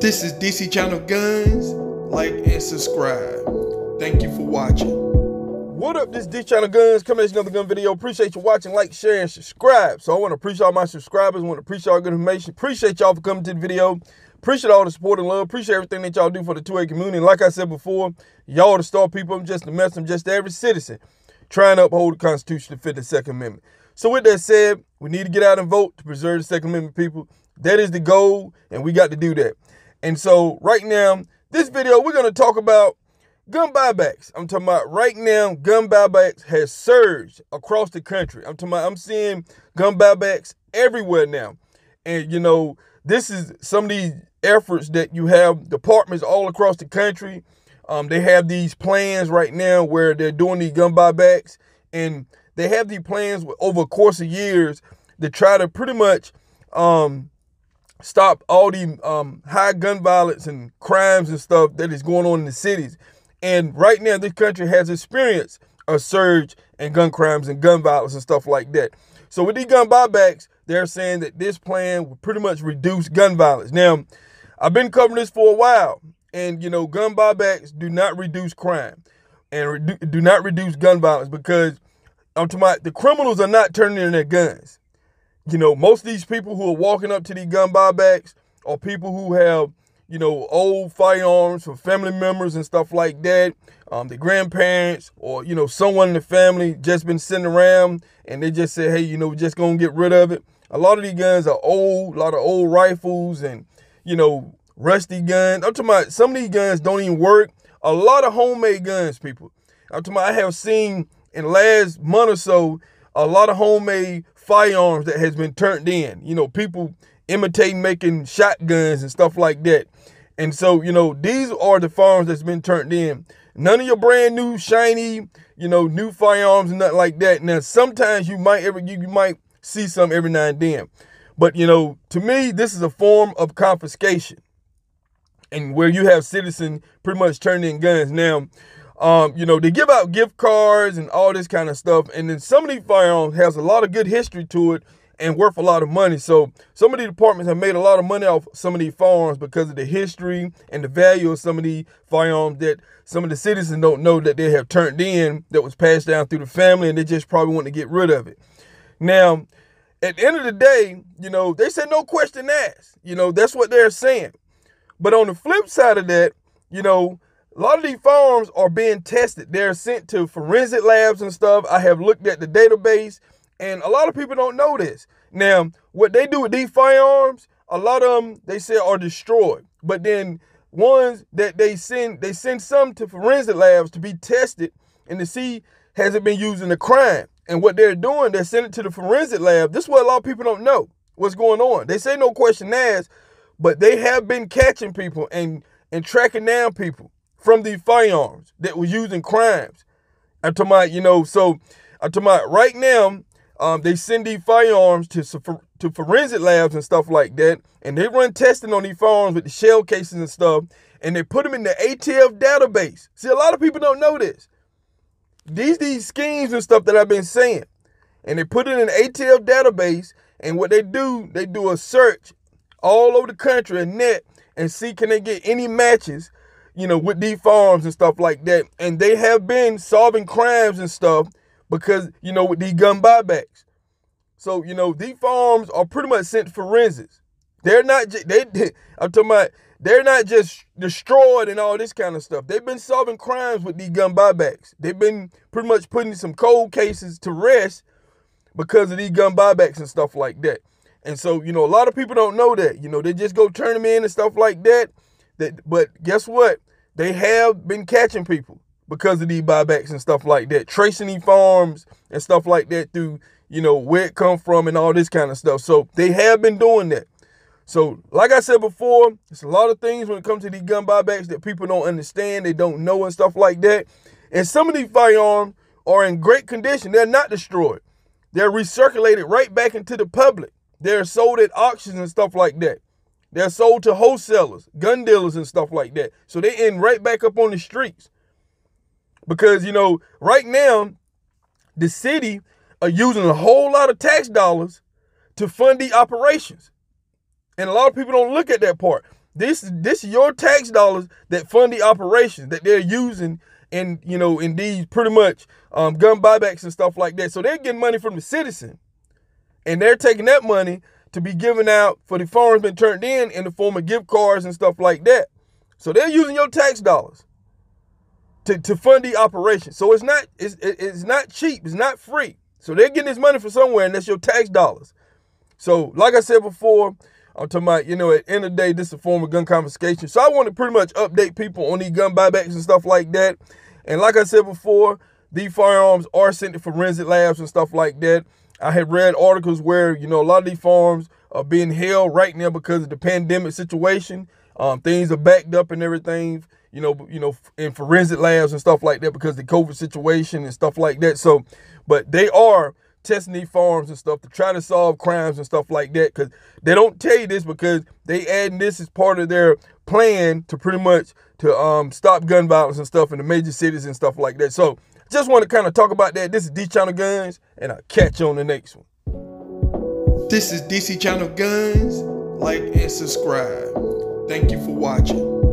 This is DC Channel Guns. Like and subscribe. Thank you for watching. What up, this DC Channel Guns, coming at another gun video. Appreciate you watching, like, share, and subscribe. So I want to appreciate all my subscribers, I want to appreciate all good information. Appreciate y'all for coming to the video. Appreciate all the support and love. Appreciate everything that y'all do for the 2A community. And like I said before, y'all the star people. I'm just a messenger, I'm just every citizen trying to uphold the Constitution, defend the Second Amendment. So with that said, we need to get out and vote to preserve the Second Amendment, people. That is the goal, and we got to do that. And so right now, this video, we're going to talk about gun buybacks. I'm talking about right now, gun buybacks has surged across the country. I'm seeing gun buybacks everywhere now. And, you know, this is some of these efforts that you have departments all across the country. They have these plans right now where they're doing these gun buybacks. And they have these plans over a course of years to try to pretty much stop all the high gun violence and crimes and stuff that is going on in the cities. And right now, this country has experienced a surge in gun crimes and gun violence and stuff like that. So with these gun buybacks, they're saying that this plan will pretty much reduce gun violence. Now, I've been covering this for a while, and, you know, gun buybacks do not reduce crime and do not reduce gun violence, because I'm talking about the criminals are not turning in their guns. You know, most of these people who are walking up to these gun buybacks are people who have, you know, old firearms for family members and stuff like that. The grandparents or, you know, someone in the family just been sitting around and they just say, hey, you know, we're just going to get rid of it. A lot of these guns are old, a lot of old rifles and, you know, rusty guns. I'm talking about some of these guns don't even work. A lot of homemade guns, people. I'm talking about I have seen in the last month or so, a lot of homemade firearms that has been turned in, you know, people imitating making shotguns and stuff like that. And so, you know, these are the firearms that's been turned in. None of your brand new, shiny, you know, new firearms and nothing like that. Now, sometimes you might see some every now and then. But, you know, to me, this is a form of confiscation. And where you have citizens pretty much turning in guns. Now, you know, they give out gift cards and all this kind of stuff. And then some of these firearms has a lot of good history to it and worth a lot of money. So some of these departments have made a lot of money off some of these firearms because of the history and the value of some of these firearms that some of the citizens don't know that they have turned in, that was passed down through the family, and they just probably want to get rid of it. Now, at the end of the day, you know, they said no question asked. You know, that's what they're saying. But on the flip side of that, you know, a lot of these firearms are being tested. They're sent to forensic labs and stuff. I have looked at the database, and a lot of people don't know this. Now, what they do with these firearms, a lot of them, they say, are destroyed. But then ones that they send some to forensic labs to be tested and to see, has it been used in a crime? And what they're doing, they're sending it to the forensic lab. This is what a lot of people don't know what's going on. They say no question asked, but they have been catching people and tracking down people from these firearms that was used in crimes. I'm talking about, you know, so I'm talking about right now, they send these firearms to forensic labs and stuff like that, and they run testing on these firearms with the shell cases and stuff, and they put them in the ATF database. See, a lot of people don't know this. These schemes and stuff that I've been saying, and they put it in the ATF database, and what they do a search all over the country and net and see can they get any matches, you know, with these firearms and stuff like that. And they have been solving crimes and stuff because, you know, with these gun buybacks. So, you know, these firearms are pretty much sent to forensics. They're not, I'm talking about, they're not just destroyed and all this kind of stuff. They've been solving crimes with these gun buybacks. They've been pretty much putting some cold cases to rest because of these gun buybacks and stuff like that. And so, you know, a lot of people don't know that. You know, they just go turn them in and stuff like that. But guess what? They have been catching people because of these buybacks and stuff like that, tracing these farms and stuff like that through, you know, where it come from and all this kind of stuff. So they have been doing that. So like I said before, it's a lot of things when it comes to these gun buybacks that people don't understand, they don't know and stuff like that. And some of these firearms are in great condition. They're not destroyed. They're recirculated right back into the public. They're sold at auctions and stuff like that. They're sold to wholesalers, gun dealers and stuff like that. So they end right back up on the streets. Because, you know, right now, the city are using a whole lot of tax dollars to fund the operations. And a lot of people don't look at that part. This is your tax dollars that fund the operations that they're using in, you know, in these pretty much gun buybacks and stuff like that. So they're getting money from the citizen, and they're taking that money to be given out for the firearms been turned in the form of gift cards and stuff like that. So they're using your tax dollars to fund the operation. So it's not cheap. It's not free. So they're getting this money from somewhere, and that's your tax dollars. So like I said before, I'm talking about, you know, at the end of the day, this is a form of gun confiscation. So I want to pretty much update people on these gun buybacks and stuff like that. And like I said before, these firearms are sent to forensic labs and stuff like that. I had read articles where, you know, a lot of these firearms are being held right now because of the pandemic situation. Things are backed up and everything, you know, in forensic labs and stuff like that because of the COVID situation and stuff like that. So, but they are testing these firearms and stuff to try to solve crimes and stuff like that, because they don't tell you this because they adding this as part of their plan to pretty much to stop gun violence and stuff in the major cities and stuff like that. So just want to kind of talk about that. This is D Channel Guns, and I'll catch you on the next one. This is DC Channel Guns. Like and subscribe. Thank you for watching.